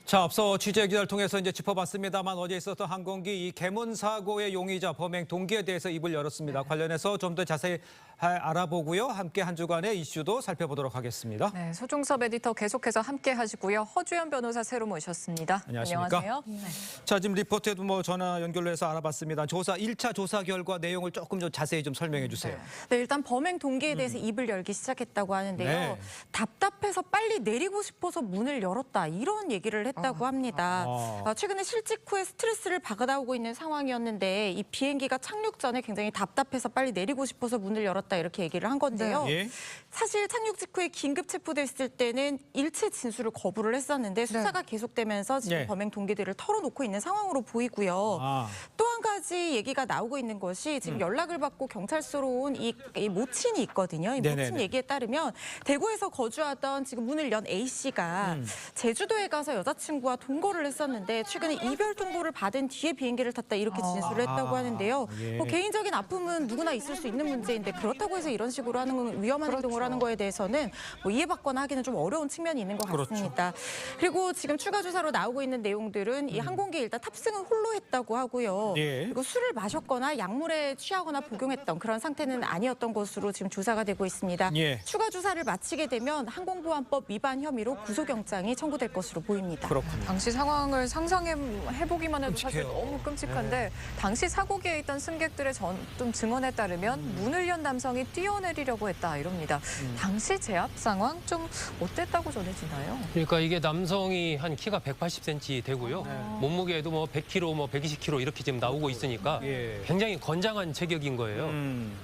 자, 앞서 취재 기자를 통해서 이제 짚어봤습니다만 어제 있었던 항공기 이 개문 사고의 용의자 범행 동기에 대해서 입을 열었습니다. 관련해서 좀 더 자세히 알아보고요. 함께 한 주간의 이슈도 살펴보도록 하겠습니다. 네, 소중섭 에디터 계속해서 함께 하시고요. 허주연 변호사 새로 모셨습니다. 안녕하십니까? 안녕하세요. 네. 자, 지금 리포트에도 뭐 전화 연결로 해서 알아봤습니다. 1차 조사 결과 내용을 조금 좀 자세히 좀 설명해 주세요. 네, 일단 범행 동기에 대해서 입을 열기 시작했다고 하는데요. 네. 답답해서 빨리 내리고 싶어서 문을 열었다. 이런 얘기를 했다고 합니다. 최근에 실직 후에 스트레스를 받아오고 있는 상황이었는데 이 비행기가 착륙 전에 굉장히 답답해서 빨리 내리고 싶어서 문을 열었다. 이렇게 얘기를 한 건데요. 네. 예. 사실 착륙 직후에 긴급 체포됐을 때는 일체 진술을 거부를 했었는데 수사가 계속되면서 지금 네. 범행 동기들을 털어놓고 있는 상황으로 보이고요. 또 한 가지 얘기가 나오고 있는 것이 지금 연락을 받고 경찰서로 온 이 모친이 있거든요. 이 네네네. 모친 얘기에 따르면 대구에서 거주하던 지금 문을 연 A 씨가 제주도에 가서 여자친구와 동거를 했었는데 최근에 이별 통보를 받은 뒤에 비행기를 탔다 이렇게 진술을 했다고 하는데요. 예. 뭐 개인적인 아픔은 누구나 있을 수 있는 문제인데 그렇다고 해서 이런 식으로 하는 건 위험한 행동을 하는 거에 대해서는 뭐 이해받거나 하기는 좀 어려운 측면이 있는 것 같습니다. 그리고 지금 추가 조사로 나오고 있는 내용들은 이 항공기 일단 탑승은 홀로 했다고 하고요. 예. 그리고 술을 마셨거나 약물에 취하거나 복용했던 그런 상태는 아니었던 것으로 지금 조사가 되고 있습니다. 예. 추가 조사를 마치게 되면 항공보안법 위반 혐의로 구속영장이 청구될 것으로 보입니다. 그렇군요. 당시 상황을 상상해보기만 해도 사실 끔찍해요. 너무 끔찍한데 당시 사고기에 있던 승객들의 좀 증언에 따르면 문을 연 남성이 뛰어내리려고 했다 이럽니다. 당시 제압 상황 좀 어땠다고 전해지나요? 그러니까 이게 남성이 한 키가 180cm 되고요. 몸무게도 뭐 100kg, 뭐 120kg 이렇게 지금 나오고 있으니까 예. 굉장히 건장한 체격인 거예요.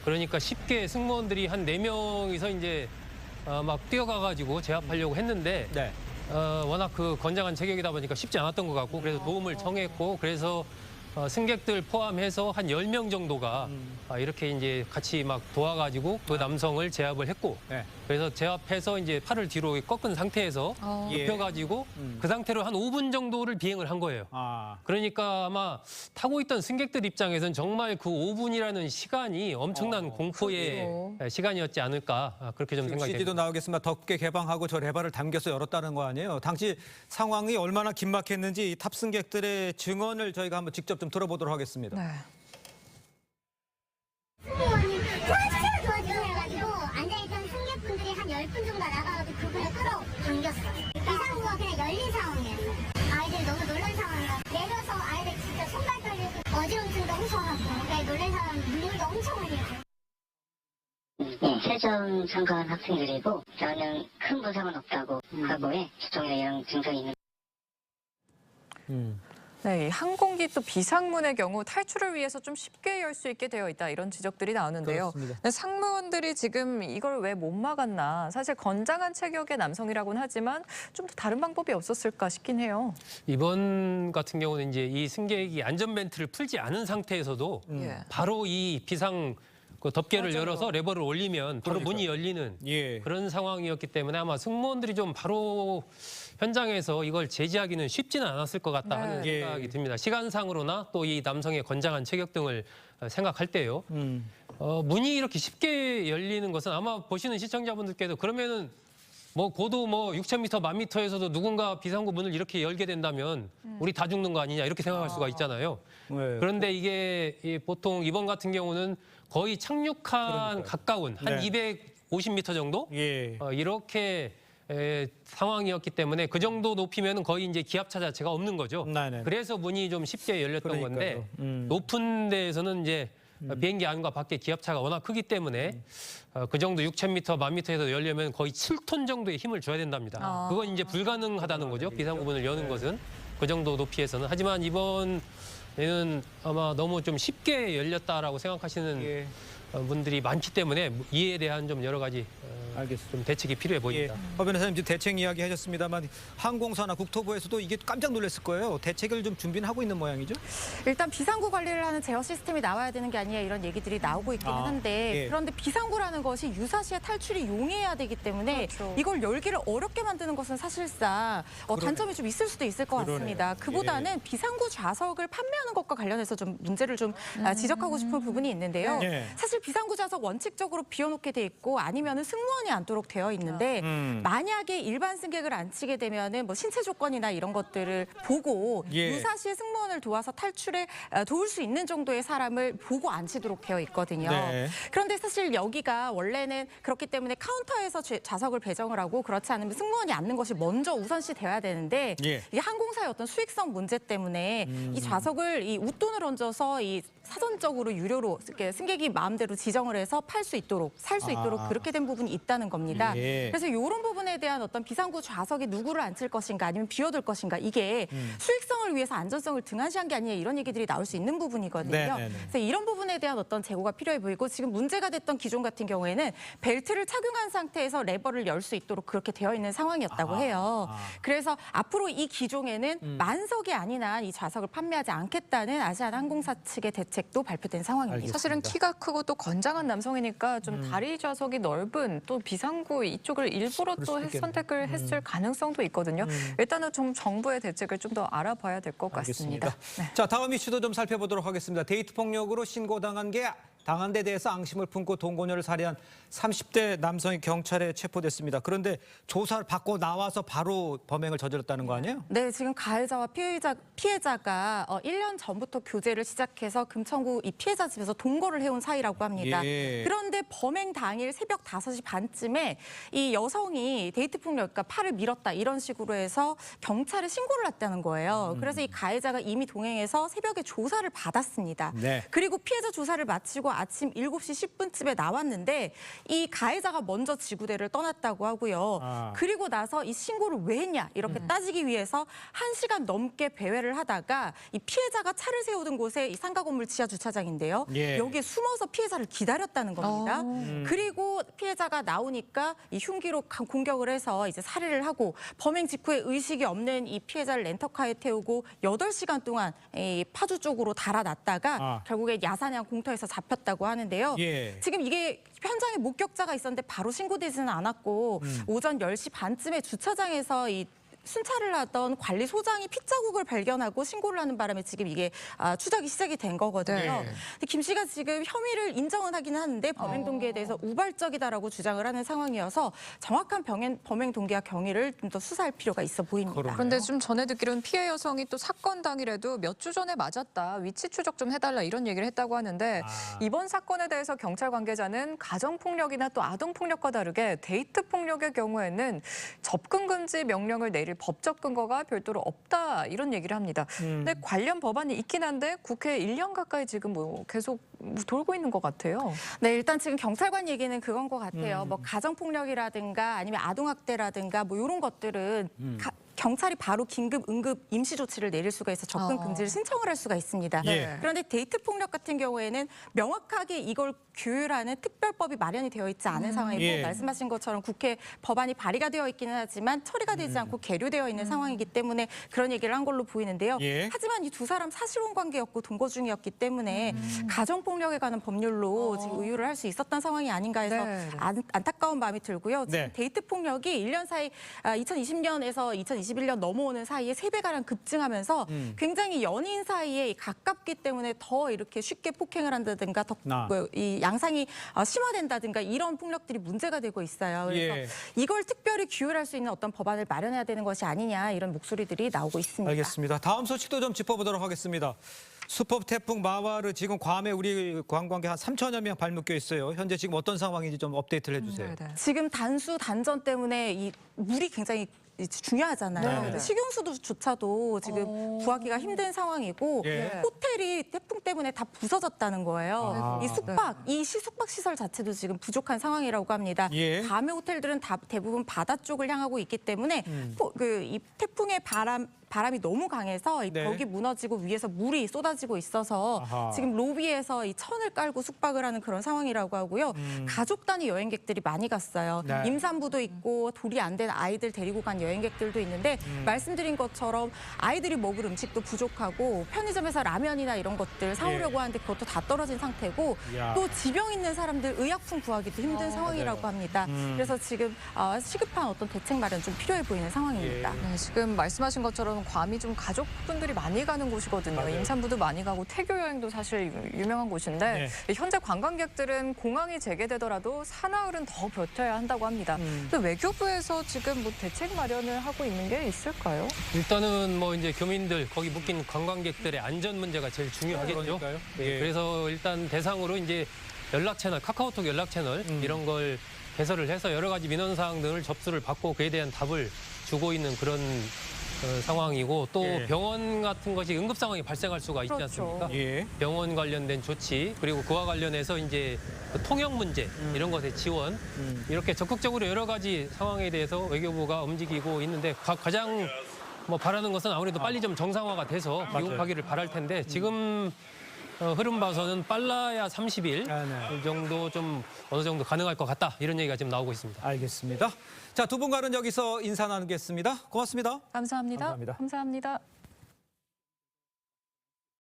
그러니까 쉽게 승무원들이 한 4명이서 이제 막 뛰어가가지고 제압하려고 했는데 네. 워낙 그 건장한 체격이다 보니까 쉽지 않았던 것 같고 그래서 도움을 청했고 그래서 승객들 포함해서 한 10명 정도가 이렇게 이제 같이 막 도와가지고 그 남성을 제압을 했고 네. 그래서 제압해서 이제 팔을 뒤로 꺾은 상태에서 예. 눕혀가지고 그 상태로 한 5분 정도를 비행을 한 거예요. 그러니까 아마 타고 있던 승객들 입장에서는 정말 그 5분이라는 시간이 엄청난 공포의 시간이었지 않을까 그렇게 좀 생각이 CG도 됩니다. 나오겠지만 덮개 개방하고 저 레바를 당겨서 열었다는 거 아니에요? 당시 상황이 얼마나 긴박했는지 이 탑승객들의 증언을 저희가 한번 직접 좀 들어보도록 하겠습니다. 네. 승무원이 도와주세요 해가지고 앉아있던 승객분들이 한 10분 정도 나가가지고 그분을 끌어당겼어. 비상구가 그냥 열린 상황이었어. 아이들이 너무 놀란 상황이라 내려서 아이들 진짜 손발 떨리고 어지럼증도 엄청 하고 그래 놀란 사람 눈물도 엄청 많이 나고. 네, 세점 참가한 학생들이고 저는 큰 부상은 없다고 하고 주총이나 이런 증상이 있는. 네, 이 항공기 또 비상문의 경우 탈출을 위해서 좀 쉽게 열 수 있게 되어 있다 이런 지적들이 나오는데요. 그렇습니다. 근데 상무원들이 지금 이걸 왜 못 막았나? 사실 건장한 체격의 남성이라고는 하지만 좀 더 다른 방법이 없었을까 싶긴 해요. 이번 같은 경우는 이제 이 승객이 안전벨트를 풀지 않은 상태에서도 예. 바로 이 비상 그 덮개를 맞아요. 열어서 레버를 올리면 바로 문이 열리는 예. 그런 상황이었기 때문에 아마 승무원들이 좀 바로 현장에서 이걸 제지하기는 쉽지는 않았을 것 같다 하는 예. 생각이 듭니다. 시간상으로나 또 이 남성의 건장한 체격 등을 생각할 때요. 문이 이렇게 쉽게 열리는 것은 아마 보시는 시청자분들께도 그러면은 뭐 고도 뭐 6,000m, 10,000m에서도 누군가 비상구 문을 이렇게 열게 된다면 우리 다 죽는 거 아니냐 이렇게 생각할 수가 있잖아요. 네. 그런데 이게 보통 이번 같은 경우는 거의 착륙한 가까운 한 네. 250m 정도 예. 이렇게 상황이었기 때문에 그 정도 높이면 거의 이제 기압차 자체가 없는 거죠. 네네. 그래서 문이 좀 쉽게 열렸던 그러니까요. 건데 높은 데에서는 이제 비행기 안과 밖에 기압차가 워낙 크기 때문에 그 정도 6,000m, 10,000m에서 열려면 거의 7톤 정도의 힘을 줘야 된답니다. 그건 이제 불가능하다는 거죠. 비상구 문을 여는 것은 그 정도 높이에서는. 하지만 이번에는 아마 너무 좀 쉽게 열렸다라고 생각하시는 예. 분들이 많기 때문에 이에 대한 좀 여러 가지 알겠습니다. 좀 대책이 필요해 예. 보입니다. 허 변호사님 지금 대책 이야기 하셨습니다만 항공사나 국토부에서도 이게 깜짝 놀랐을 거예요. 대책을 좀 준비는 하고 있는 모양이죠? 일단 비상구 관리를 하는 제어 시스템이 나와야 되는 게 아니냐 이런 얘기들이 나오고 있기는 한데 예. 그런데 비상구라는 것이 유사시에 탈출이 용이해야 되기 때문에 이걸 열기를 어렵게 만드는 것은 사실상 단점이 좀 있을 수도 있을 것 같습니다. 그보다는 비상구 좌석을 판매하는 것과 관련해서 좀 문제를 좀 지적하고 싶은 부분이 있는데요. 예. 사실 비상구 좌석 원칙적으로 비워놓게 돼 있고 아니면은 승무원이 앉도록 되어 있는데 만약에 일반 승객을 앉히게 되면은 뭐 신체 조건이나 이런 것들을 보고 예. 유사시에 승무원을 도와서 탈출에 도울 수 있는 정도의 사람을 보고 앉히도록 되어 있거든요. 네. 그런데 사실 여기가 원래는 그렇기 때문에 카운터에서 좌석을 배정을 하고 그렇지 않으면 승무원이 앉는 것이 먼저 우선시 돼야 되는데 예. 이게 항공사의 어떤 수익성 문제 때문에 이 좌석을 이 웃돈을 얹어서 이 사전적으로 유료로 이렇게 승객이 마음대로 지정을 해서 팔 수 있도록 살 수 있도록 그렇게 된 부분이 있다는 겁니다. 예. 그래서 이런 부분에 대한 어떤 비상구 좌석에 누구를 앉힐 것인가 아니면 비워둘 것인가 이게 수익성을 위해서 안전성을 등한시한 게 아니냐 이런 얘기들이 나올 수 있는 부분이거든요. 네네네. 그래서 이런 부분에 대한 어떤 제고가 필요해 보이고 지금 문제가 됐던 기종 같은 경우에는 벨트를 착용한 상태에서 레버를 열 수 있도록 그렇게 되어 있는 상황이었다고 해요. 그래서 앞으로 이 기종에는 만석이 아닌 한 이 좌석을 판매하지 않겠다는 아시아나항공사 측의 대책도 발표된 상황입니다. 알겠습니다. 사실은 키가 크고 또 건장한 남성이니까 좀 다리 좌석이 넓은 또 비상구 이쪽을 일부러 그럴 또 수도 있겠네. 선택을 했을 가능성도 있거든요. 일단은 좀 정부의 대책을 좀 더 알아봐야 될 것 같습니다. 알겠습니다. 네. 자, 다음 이슈도 좀 살펴보도록 하겠습니다. 데이트 폭력으로 신고당한 데 대해서 앙심을 품고 동거녀를 살해한 30대 남성이 경찰에 체포됐습니다. 그런데 조사를 받고 나와서 바로 범행을 저질렀다는 거 아니에요? 네, 지금 가해자와 피해자가 1년 전부터 교제를 시작해서 금천구 이 피해자 집에서 동거를 해온 사이라고 합니다. 예. 그런데 범행 당일 새벽 5시 반쯤에 이 여성이 데이트 폭력, 그러니까 팔을 밀었다 이런 식으로 해서 경찰에 신고를 했다는 거예요. 그래서 이 가해자가 이미 동행해서 새벽에 조사를 받았습니다. 네. 그리고 피해자 조사를 마치고 아침 7시 10분쯤에 나왔는데 이 가해자가 먼저 지구대를 떠났다고 하고요. 아. 그리고 나서 이 신고를 왜 했냐 이렇게 따지기 위해서 1시간 넘게 배회를 하다가 이 피해자가 차를 세우던 곳에 이 상가 건물 지하 주차장인데요. 예. 여기에 숨어서 피해자를 기다렸다는 겁니다. 음. 그리고 피해자가 나오니까 이 흉기로 공격을 해서 이제 살해를 하고 범행 직후에 의식이 없는 이 피해자를 렌터카에 태우고 8시간 동안 이 파주 쪽으로 달아났다가 결국에 야사냥 공터에서 잡혔다고 하는데요. 예. 지금 이게 현장에 목격자가 있었는데 바로 신고되지는 않았고 오전 10시 반쯤에 주차장에서 이 순찰을 하던 관리소장이 핏자국을 발견하고 신고를 하는 바람에 지금 이게 추적이 시작이 된 거거든요. 네. 근데 김 씨가 지금 혐의를 인정은 하기는 하는데 범행 동기에 대해서 우발적이다라고 주장을 하는 상황이어서 정확한 범행 동기와 경위를 좀 더 수사할 필요가 있어 보입니다. 그러네요. 그런데 좀 전해 듣기로는 피해 여성이 또 사건 당일에도 몇 주 전에 맞았다, 위치 추적 좀 해달라 이런 얘기를 했다고 하는데 이번 사건에 대해서 경찰 관계자는 가정폭력이나 또 아동폭력과 다르게 데이트 폭력의 경우에는 접근 금지 명령을 내릴 법적 근거가 별도로 없다 이런 얘기를 합니다. 근데 관련 법안이 있긴 한데 국회에 1년 가까이 지금 뭐 계속 돌고 있는 것 같아요. 네, 일단 지금 경찰관 얘기는 그건 것 같아요. 뭐 가정폭력이라든가 아니면 아동학대라든가 뭐 이런 것들은 경찰이 바로 긴급, 응급, 임시 조치를 내릴 수가 있어 접근 금지를 신청을 할 수가 있습니다. 예. 그런데 데이트 폭력 같은 경우에는 명확하게 이걸 규율하는 특별법이 마련이 되어 있지 않은 상황이고 예. 말씀하신 것처럼 국회 법안이 발의가 되어 있기는 하지만 처리가 되지 않고 계류되어 있는 상황이기 때문에 그런 얘기를 한 걸로 보이는데요. 예. 하지만 이 두 사람 사실혼 관계였고 동거 중이었기 때문에 가정폭력에 관한 법률로 지금 의율을 할 수 있었던 상황이 아닌가 해서 네. 안타까운 마음이 들고요. 지금 네. 데이트 폭력이 1년 사이 2020년에서 2021년 넘어오는 사이에 3배가량 급증하면서 굉장히 연인 사이에 가깝기 때문에 더 이렇게 쉽게 폭행을 한다든가 더 이 양상이 심화된다든가 이런 폭력들이 문제가 되고 있어요. 그래서 예. 이걸 특별히 규율할 수 있는 어떤 법안을 마련해야 되는 것이 아니냐 이런 목소리들이 나오고 있습니다. 알겠습니다. 다음 소식도 좀 짚어보도록 하겠습니다. 수퍼 태풍 마와르 지금 괌에 우리 관광객 한 3천여 명 발묶여 있어요. 현재 지금 어떤 상황인지 좀 업데이트를 해주세요. 지금 단전 때문에 이 물이 굉장히 중요하잖아요. 네. 식용수조차도 지금 구하기가 힘든 상황이고 예. 호텔이 태풍 때문에 다 부서졌다는 거예요. 이 숙박, 이 숙박 시설 자체도 지금 부족한 상황이라고 합니다. 예. 밤의 호텔들은 다 대부분 바다 쪽을 향하고 있기 때문에 이 태풍의 바람이 너무 강해서 이 네. 벽이 무너지고 위에서 물이 쏟아지고 있어서 아하. 지금 로비에서 이 천을 깔고 숙박을 하는 그런 상황이라고 하고요. 가족 단위 여행객들이 많이 갔어요. 네. 임산부도 있고 돌이 안 된 아이들 데리고 간 여행객들도 있는데 말씀드린 것처럼 아이들이 먹을 음식도 부족하고 편의점에서 라면이나 이런 것들 사오려고 하는데 그것도 다 떨어진 상태고 야. 또 지병 있는 사람들 의약품 구하기도 힘든 상황이라고 맞아요. 합니다. 그래서 지금 시급한 어떤 대책 마련 좀 필요해 보이는 상황입니다. 예. 네, 지금 말씀하신 것처럼 지역은 괌이 좀 가족분들이 많이 가는 곳이거든요. 임산부도 많이 가고 태교 여행도 사실 유명한 곳인데 현재 관광객들은 공항이 재개되더라도 사나흘은 더 버텨야 한다고 합니다. 근데 외교부에서 지금 뭐 대책 마련을 하고 있는 게 있을까요? 일단은 뭐 이제 교민들 거기 묶인 관광객들의 안전 문제가 제일 중요하겠죠. 그러니까요. 예, 그래서 일단 대상으로 이제 연락 채널, 카카오톡 연락 채널 이런 걸 개설을 해서 여러 가지 민원 사항 등을 접수를 받고 그에 대한 답을 주고 있는 그런 상황이고 또 병원 같은 것이 응급 상황이 발생할 수가 있지 않습니까? 예. 병원 관련된 조치 그리고 그와 관련해서 이제 그 통역 문제 이런 것의 지원 이렇게 적극적으로 여러 가지 상황에 대해서 외교부가 움직이고 있는데 가장 뭐 바라는 것은 아무래도 빨리 좀 정상화가 돼서 귀국하기를 바랄 텐데 지금 흐름 봐서는 빨라야 30일 이 정도 좀 어느 정도 가능할 것 같다 이런 얘기가 지금 나오고 있습니다. 알겠습니다. 자, 두 분과는 여기서 인사 나누겠습니다. 고맙습니다. 감사합니다. 감사합니다. 감사합니다.